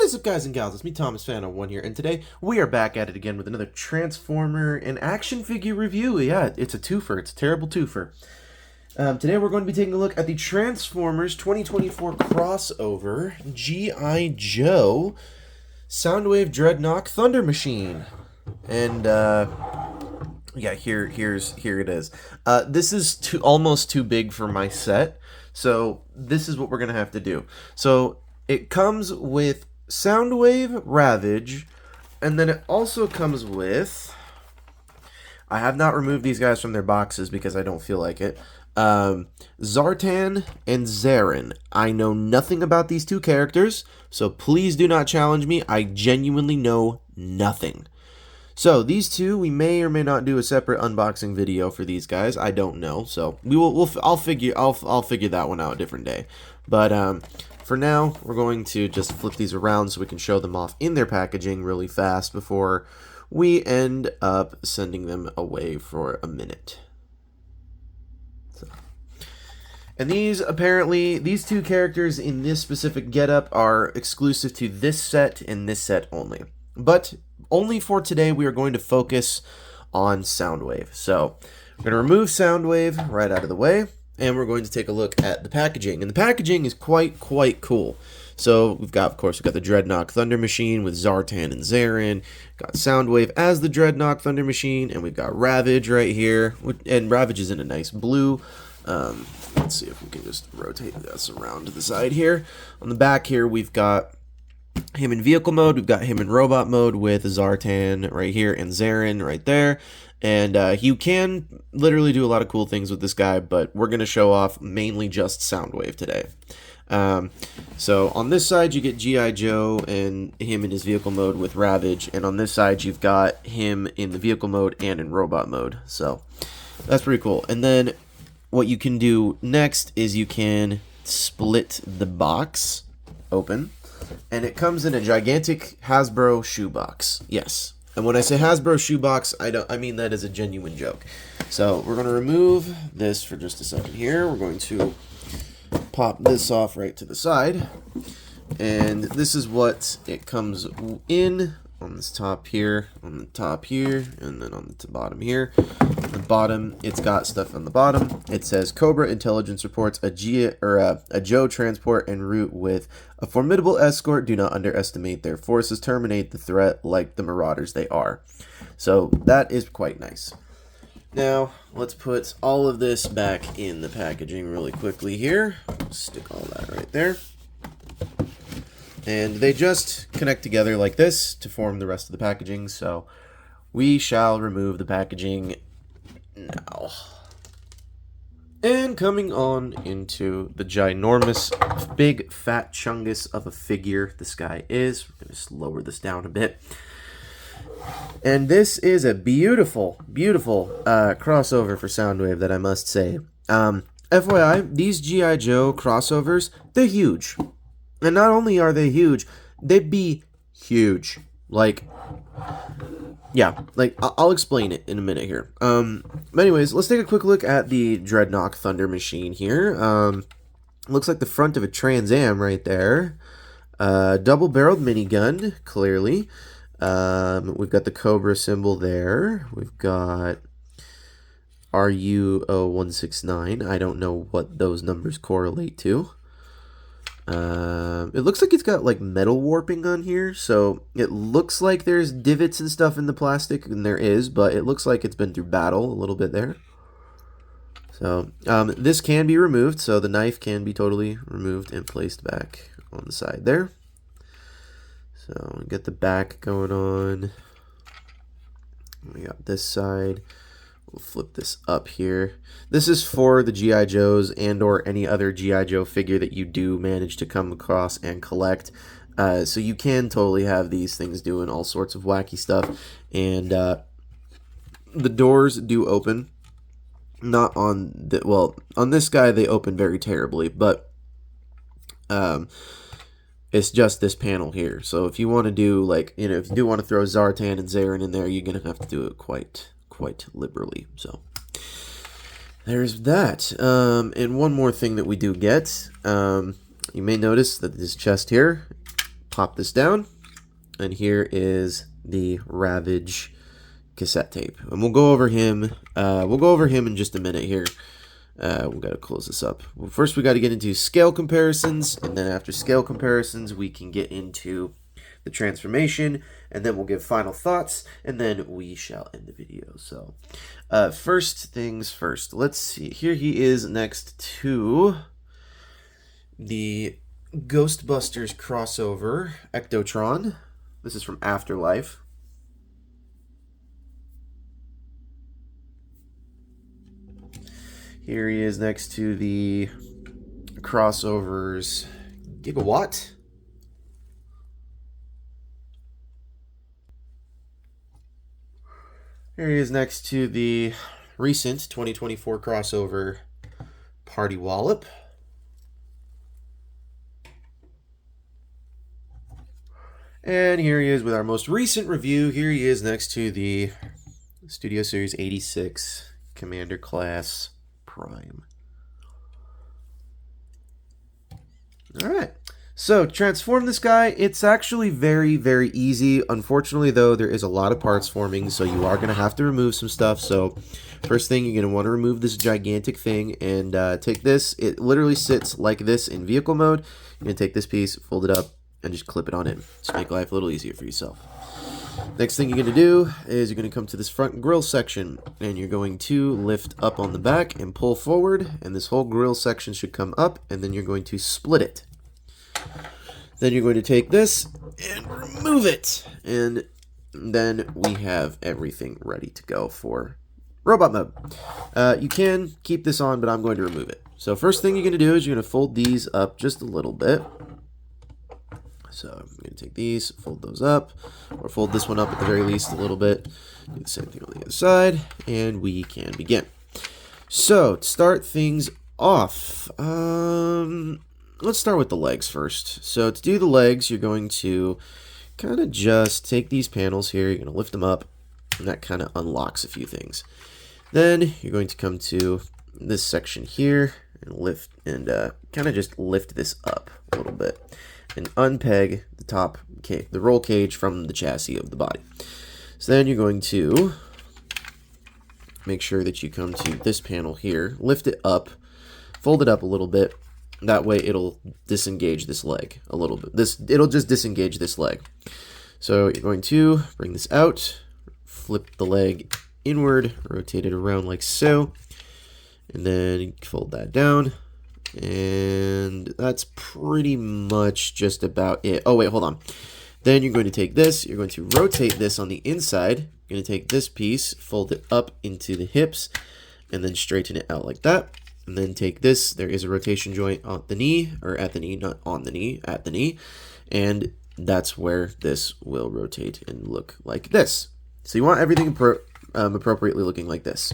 What is up, guys and gals? It's me, Thomas Fan01 here, and today we are back at it again with another Transformer and action figure review. Yeah, it's a twofer. It's a terrible twofer. Today we're going to be taking a look at the Transformers 2024 crossover G.I. Joe Soundwave Dreadnok Thunder Machine. And yeah, here it is. This is almost too big for my set, so this is what we're gonna have to do. So it comes with Soundwave, Ravage, and then it also comes with... I have not removed these guys from their boxes because I don't feel like it. Zartan and Zarin. I know nothing about these two characters, so please do not challenge me. I genuinely know nothing. So these two, we may or may not do a separate unboxing video for these guys. I don't know, so I'll figure that one out a different day. But for now, we're going to just flip these around so we can show them off in their packaging really fast before we end up sending them away for a minute. And these two characters in this specific getup are exclusive to this set and this set only. But only for today, we are going to focus on Soundwave. So we're going to remove Soundwave right out of the way, and we're going to take a look at the packaging. And the packaging is quite cool. So we've got, of course, the Dreadnok Thunder Machine with Zartan and Zarin. Got Soundwave as the Dreadnok Thunder Machine, and we've got Ravage right here. And Ravage is in a nice blue. Let's see if we can just rotate this around to the side here. On the back here, we've got him in vehicle mode. We've got him in robot mode with Zartan right here and Zarin right there. And you can literally do a lot of cool things with this guy, but we're going to show off mainly just Soundwave today. So on this side, you get G.I. Joe and him in his vehicle mode with Ravage. And on this side, you've got him in the vehicle mode and in robot mode. So that's pretty cool. And then what you can do next is you can split the box open, and it comes in a gigantic Hasbro shoebox. Yes, and when I say Hasbro shoebox, I mean that as a genuine joke. So we're going to remove this for just a second here. We're going to pop this off right to the side, and this is what it comes in on this top here, on the top here, and then on the bottom here. On the bottom, it's got stuff on the bottom. It says Cobra Intelligence reports a Joe transport en route with a formidable escort. Do not underestimate their forces. Terminate the threat like the marauders they are. So that is quite nice. Now, let's put all of this back in the packaging really quickly here. Stick all that right there. And they just connect together like this to form the rest of the packaging, so we shall remove the packaging now. And coming on into the ginormous, big, fat chungus of a figure this guy is. We're going to lower this down a bit. And this is a beautiful, beautiful crossover for Soundwave that I must say. FYI, these G.I. Joe crossovers, they're huge. And not only are they huge, they'd be huge. Like, yeah, like, I'll explain it in a minute here. But anyways, let's take a quick look at the Dreadnok Thunder Machine here. Looks like the front of a Trans Am right there. Double-barreled minigun, clearly. We've got the Cobra symbol there. We've got RU0169. I don't know what those numbers correlate to. It looks like it's got like metal warping on here, so it looks like there's divots and stuff in the plastic, and there is, but it looks like it's been through battle a little bit there. So this can be removed, so the knife can be totally removed and placed back on the side there. So we get the back going on. We got this side. We'll flip this up here. This is for the G.I. Joes and or any other G.I. Joe figure that you do manage to come across and collect. So you can totally have these things doing all sorts of wacky stuff. And the doors do open. Not on the, well, on this guy they open very terribly, but it's just this panel here. So if you want to do, like, you know, if you do want to throw Zartan and Zarin in there, you're going to have to do it quite liberally. So there's that. And one more thing that we do get, you may notice that this chest here pop this down, and here is the Ravage cassette tape, and we'll go over him. We'll go over him in just a minute here. We got to close this up. Well, first, we got to get into scale comparisons, and then after scale comparisons, we can get into the transformation, and then we'll give final thoughts, and then we shall end the video. So, first things first. Let's see. Here he is next to the Ghostbusters crossover Ectotron. This is from Afterlife. Here he is next to the crossovers Gigawatt. Here he is next to the recent 2024 crossover Party Wallop. And here he is with our most recent review. Here he is next to the Studio Series 86 Commander Class Prime. Alright, so transform this guy. It's actually very, very easy. Unfortunately, though, there is a lot of parts forming, so you are going to have to remove some stuff. So first thing, you're going to want to remove this gigantic thing and take this. It literally sits like this in vehicle mode. You're going to take this piece, fold it up, and just clip it on in. Just make life a little easier for yourself. Next thing you're going to do is you're going to come to this front grille section, and you're going to lift up on the back and pull forward, and this whole grille section should come up, and then you're going to split it. Then you're going to take this and remove it, and then we have everything ready to go for robot mode. You can keep this on, but I'm going to remove it. So first thing you're going to do is you're going to fold these up just a little bit. So I'm going to take these, fold those up, or fold this one up at the very least a little bit. Do the same thing on the other side, and we can begin. So to start things off, let's start with the legs first. So to do the legs, you're going to kind of just take these panels here, you're going to lift them up, and that kind of unlocks a few things. Then you're going to come to this section here and lift and kind of just lift this up a little bit and unpeg the top, the roll cage from the chassis of the body. So then you're going to make sure that you come to this panel here, lift it up, fold it up a little bit. That way it'll disengage this leg a little bit. It'll just disengage this leg. So you're going to bring this out, flip the leg inward, rotate it around like so, and then fold that down. And that's pretty much just about it. Oh, wait, hold on. Then you're going to take this, you're going to rotate this on the inside. You're going to take this piece, fold it up into the hips, and then straighten it out like that. And then take this, there is a rotation joint on the knee, or at the knee, not on the knee, at the knee. And that's where this will rotate and look like this. So you want everything appropriately looking like this.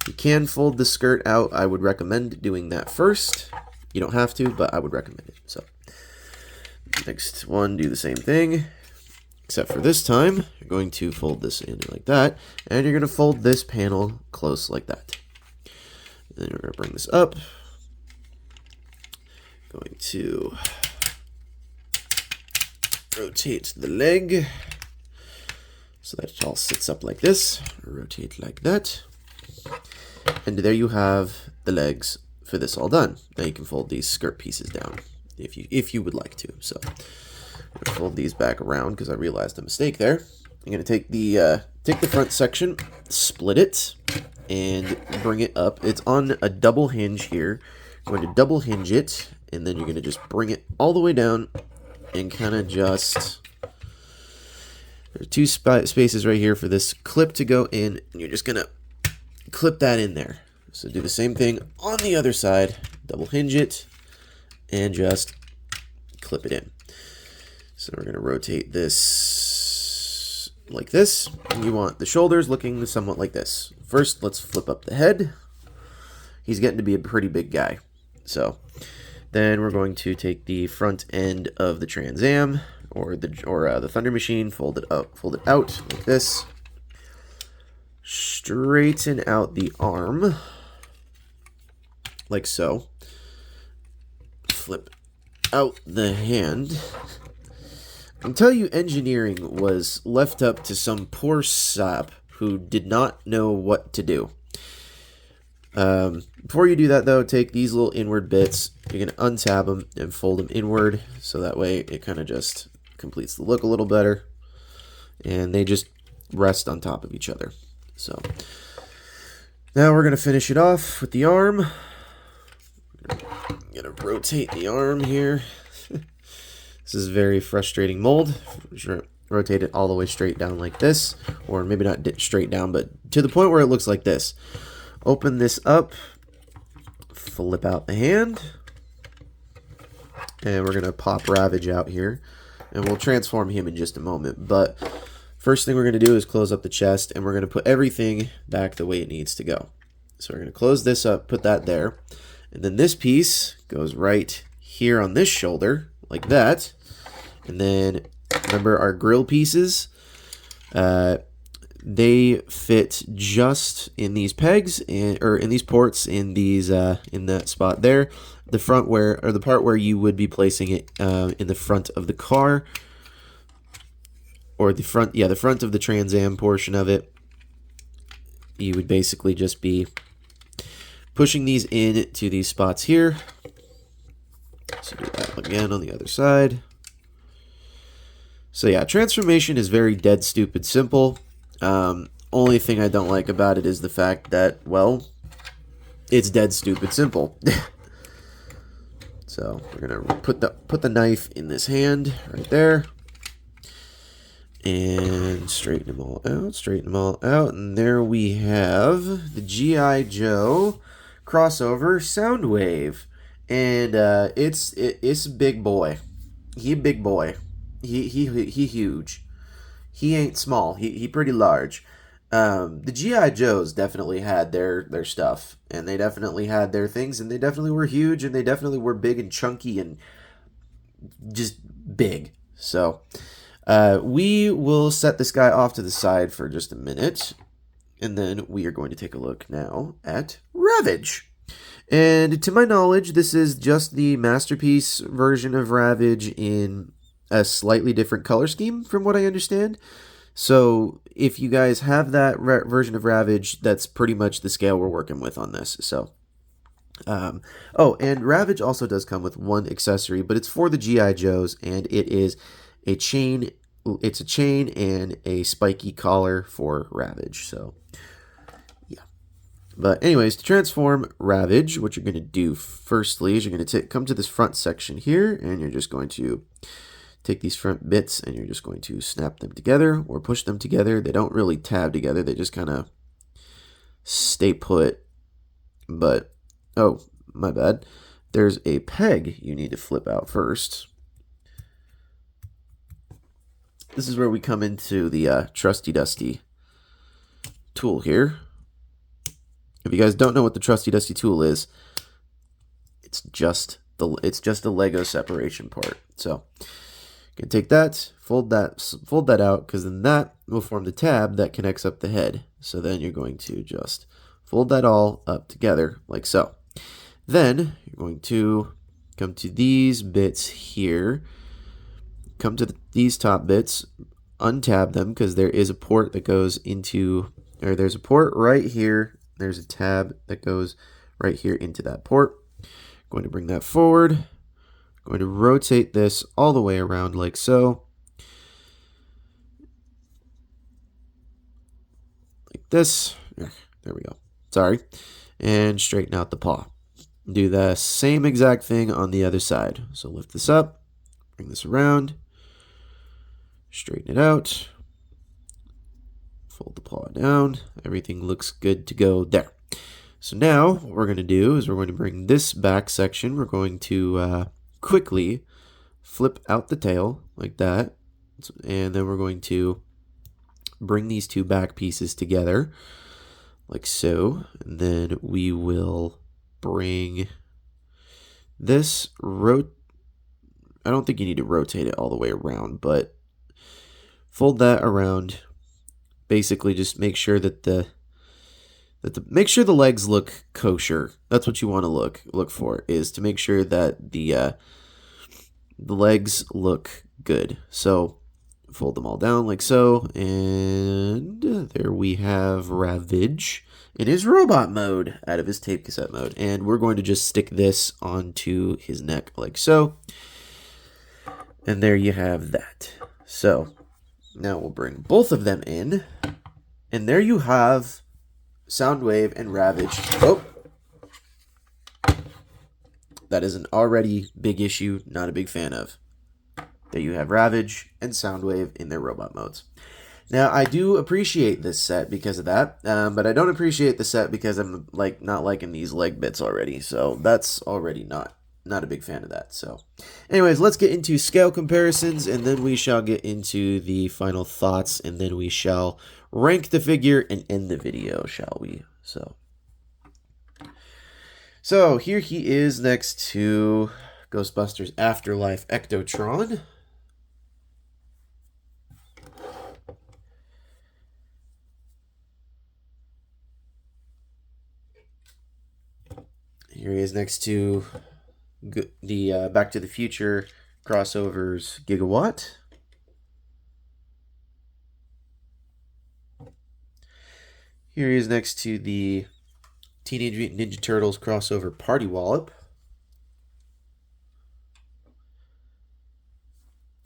You can fold the skirt out. I would recommend doing that first. You don't have to, but I would recommend it. So next one, do the same thing, except for this time, you're going to fold this in like that, and you're going to fold this panel close like that. Then we're going to bring this up. Going to rotate the leg so that it all sits up like this. Rotate like that. And there you have the legs for this all done. Now you can fold these skirt pieces down if you would like to. So I'm going to fold these back around because I realized a mistake there. I'm going to take the front section, split it, and bring it up. It's on a double hinge here. I'm going to double hinge it, and then you're going to just bring it all the way down and kind of just... There are two spaces right here for this clip to go in, and you're just going to clip that in there. So do the same thing on the other side, double hinge it, and just clip it in. So we're going to rotate this like this. And you want the shoulders looking somewhat like this. First, let's flip up the head. He's getting to be a pretty big guy. So then we're going to take the front end of the Trans Am or the Thunder Machine, fold it out like this. Straighten out the arm like so. Flip out the hand. I'll tell you, engineering was left up to some poor sap who did not know what to do. Before you do that, though, take these little inward bits. You're going to untab them and fold them inward, so that way it kind of just completes the look a little better. And they just rest on top of each other. So now we're going to finish it off with the arm. I'm going to rotate the arm here. This is very frustrating mold. Rotate it all the way straight down like this, or maybe not straight down, but to the point where it looks like this. Open this up, flip out the hand, and we're going to pop Ravage out here, and we'll transform him in just a moment. But first thing we're going to do is close up the chest, and we're going to put everything back the way it needs to go. So we're going to close this up, put that there, and then this piece goes right here on this shoulder, like that. And then remember our grill pieces, they fit just in these pegs or in these ports in these in that spot there, the front where, or the part where you would be placing it in the front of the car, or the front, yeah, the front of the Trans Am portion of it. You would basically just be pushing these in to these spots here. So do that again on the other side. So yeah, transformation is very dead stupid simple. Only thing I don't like about it is the fact that, well, it's dead stupid simple. So we're gonna put the knife in this hand right there, and straighten them all out, and there we have the G.I. Joe crossover Soundwave, and it's a big boy. He a big boy. He huge. He ain't small. He pretty large. The G.I. Joes definitely had their stuff, and they definitely had their things, and they definitely were huge, and they definitely were big and chunky and just big. So we will set this guy off to the side for just a minute, and then we are going to take a look now at Ravage. And to my knowledge, this is just the Masterpiece version of Ravage in a slightly different color scheme from what I understand. So if you guys have that version of Ravage, that's pretty much the scale we're working with on this. So oh, and Ravage also does come with one accessory, but it's for the G.I. Joes, and it is a chain. It's a chain and a spiky collar for Ravage. So yeah. But anyways, to transform Ravage, what you're going to do firstly is you're going to come to this front section here, and you're just going to take these front bits, and you're just going to snap them together or push them together. They don't really tab together. They just kind of stay put. But, oh, my bad. There's a peg you need to flip out first. This is where we come into the trusty dusty tool here. If you guys don't know what the trusty dusty tool is, it's just a Lego separation part. So you can take that, fold that out, because then that will form the tab that connects up the head. So then you're going to just fold that all up together like so. Then you're going to come to these bits here, come to these top bits, untab them, because there is a port that goes into, or there's a port right here. There's a tab that goes right here into that port. Going to bring that forward. Going to rotate this all the way around like so. Like this. There we go. Sorry. And straighten out the paw. Do the same exact thing on the other side. So lift this up. Bring this around. Straighten it out. Fold the paw down. Everything looks good to go there. So now what we're going to do is we're going to bring this back section. We're going to quickly flip out the tail like that, and then we're going to bring these two back pieces together like so, and then we will bring this I don't think you need to rotate it all the way around, but fold that around. Basically just make sure that make sure the legs look kosher. That's what you want to look for, is to make sure that the legs look Good. So fold them all down like so, and there we have Ravage in his robot mode out of his tape cassette mode. And we're going to just stick this onto his neck like so. And there you have that. So now we'll bring both of them in, and there you have Soundwave and Ravage. Oh, that is an already big issue, not a big fan of. There you have Ravage and Soundwave in their robot modes. Now, I do appreciate this set because of that, but I don't appreciate the set because I'm not liking these leg bits already. So that's already not a big fan of that. So anyways, let's get into scale comparisons, and then we shall get into the final thoughts, and then we shall rank the figure and end the video, shall we? So here he is next to Ghostbusters Afterlife Ectotron. Here he is next to the Back to the Future crossovers Gigawatt. Here he is next to the Teenage Mutant Ninja Turtles crossover Party Wallop.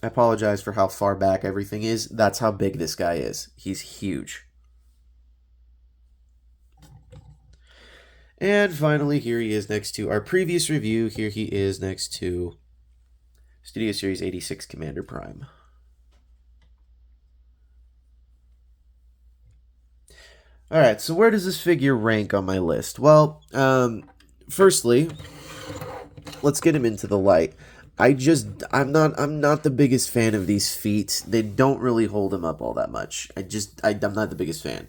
I apologize for how far back everything is. That's how big this guy is. He's huge. And finally, here he is next to our previous review. Here he is next to Studio Series 86 Commander Prime. Alright, so where does this figure rank on my list? Well, firstly, let's get him into the light. I'm not the biggest fan of these feet. They don't really hold him up all that much. I'm not the biggest fan.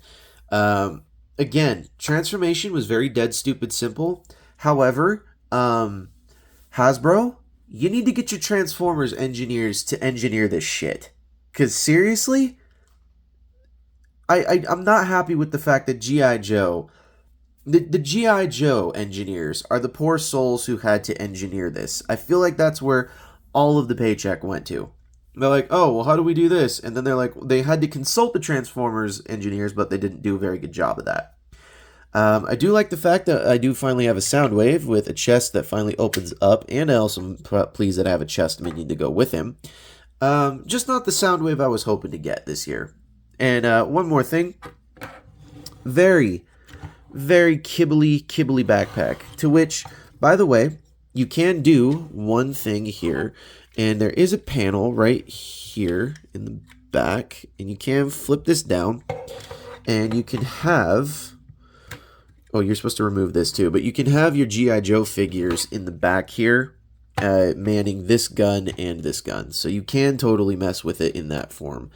Again, transformation was very dead stupid simple. However, Hasbro, you need to get your Transformers engineers to engineer this shit. Because seriously, I'm not happy with the fact that G.I. Joe, the G.I. Joe engineers are the poor souls who had to engineer this. I feel like that's where all of the paycheck went to. They're like, oh, well, how do we do this? And then they're like, they had to consult the Transformers engineers, but they didn't do a very good job of that. I do like the fact that I do finally have a Soundwave with a chest that finally opens up, and I also am pleased that I have a chest minion to go with him. Just not the Soundwave I was hoping to get this year. And one more thing. Very, very kibbly backpack. To which, by the way, you can do one thing here. And there is a panel right here in the back. And you can flip this down. And you can have... Oh, you're supposed to remove this too. But you can have your G.I. Joe figures in the back here. Manning this gun and this gun. So you can totally mess with it in that form,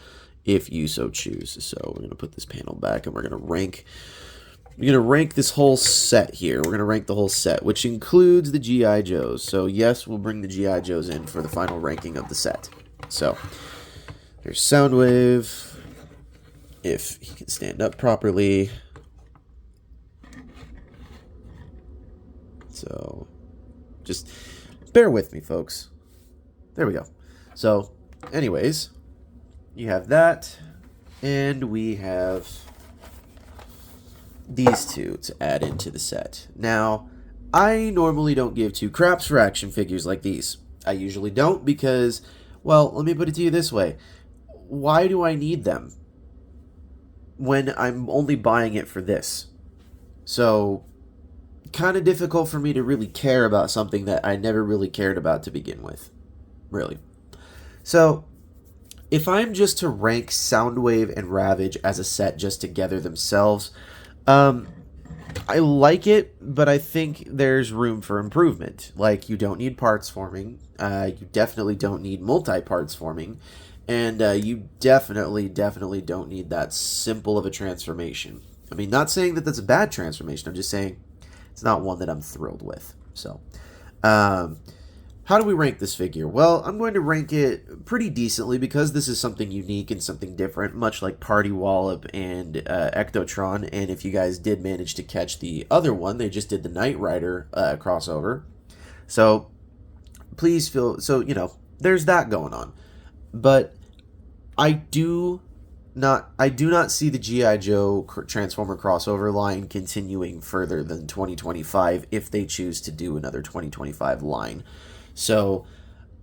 if you so choose. So we're going to put this panel back, and we're going to rank... We're going to rank this whole set here. We're going to rank the whole set, which includes the G.I. Joes. So, yes, we'll bring the G.I. Joes in for the final ranking of the set. So, there's Soundwave. If he can stand up properly. So, just bear with me, folks. There we go. So, anyways, you have that. And we have these two to add into the set. Now, I normally don't give two craps for action figures like these. I usually don't because, well, let me put it to you this way. Why do I need them when I'm only buying it for this? So, kind of difficult for me to really care about something that I never really cared about to begin with. Really. So, if I'm just to rank Soundwave and Ravage as a set just together themselves, I like it, but I think there's room for improvement. Like, you don't need parts forming. You definitely don't need multi-parts forming. And you definitely don't need that simple of a transformation. I mean, not saying that that's a bad transformation. I'm just saying it's not one that I'm thrilled with. So, how do we rank this figure? Well, I'm going to rank it pretty decently because this is something unique and something different, much like Party Wallop and Ectotron. And if you guys did manage to catch the other one, they just did the Knight Rider crossover. So, please feel... So, you know, there's that going on. but I do not see the G.I. Joe Transformer crossover line continuing further than 2025 if they choose to do another 2025 line. So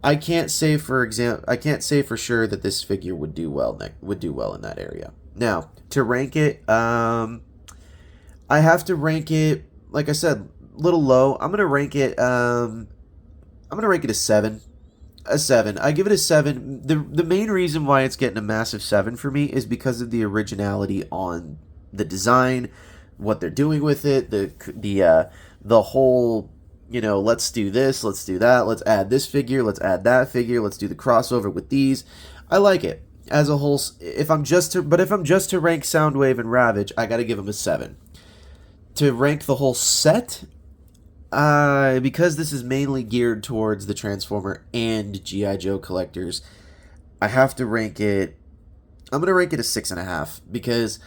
I can't say for sure that this figure would do well in that area. Now, to rank it, I have to rank it, like I said, a little low. I'm gonna rank it a 7. A 7. I give it a 7. The main reason why it's getting a massive 7 for me is because of the originality on the design, what they're doing with it, the whole, let's do this, let's do that, let's add this figure, let's add that figure, let's do the crossover with these. I like it as a whole. If I'm just to rank Soundwave and Ravage, I got to give them a 7. To rank the whole set, because this is mainly geared towards the Transformer and G.I. Joe collectors, I have to rank it. I'm gonna rank it a 6.5 because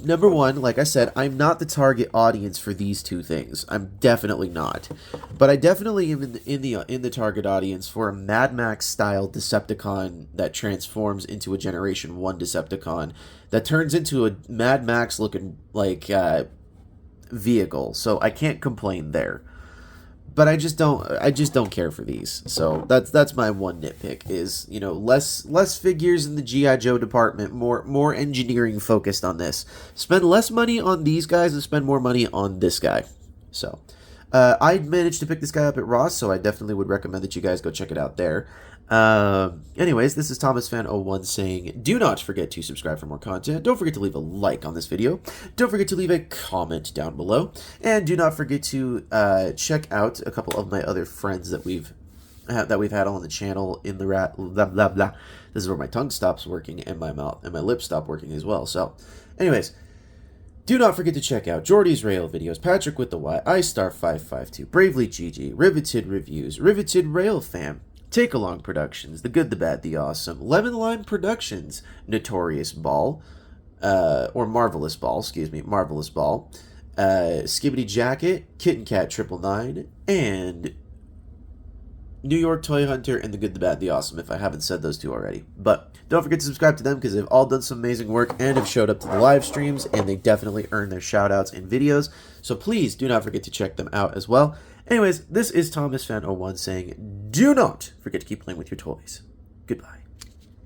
number one, like I said, I'm not the target audience for these two things. I'm definitely not, but I definitely am in the target audience for a Mad Max style Decepticon that transforms into a Generation 1 Decepticon that turns into a Mad Max looking like vehicle, so I can't complain there. But I just don't care for these. So that's my one nitpick is, less figures in the G.I. Joe department, more engineering focused on this. Spend less money on these guys and spend more money on this guy. So I managed to pick this guy up at Ross, so I definitely would recommend that you guys go check it out there. Anyways, this is ThomasFan01 saying, do not forget to subscribe for more content. Don't forget to leave a like on this video. Don't forget to leave a comment down below. And do not forget to check out a couple of my other friends that we've had on the channel in the blah blah blah. This is where my tongue stops working and my mouth and my lips stop working as well. So, anyways, do not forget to check out Jordy's Rail videos, Patrick with the Y, iStar552, Bravely GG, Riveted Reviews, Riveted Rail Fam, Take Along Productions, The Good, the Bad, the Awesome, Lemon Lime Productions, Notorious Ball, or Marvelous Ball, Marvelous Ball, Skibbity Jacket, Kitten Cat 999, and New York Toy Hunter and The Good, the Bad, the Awesome, if I haven't said those two already. But don't forget to subscribe to them because they've all done some amazing work and have showed up to the live streams, and they definitely earn their shout-outs in videos. So please do not forget to check them out as well. Anyways, this is ThomasFan01 saying, do not forget to keep playing with your toys. Goodbye.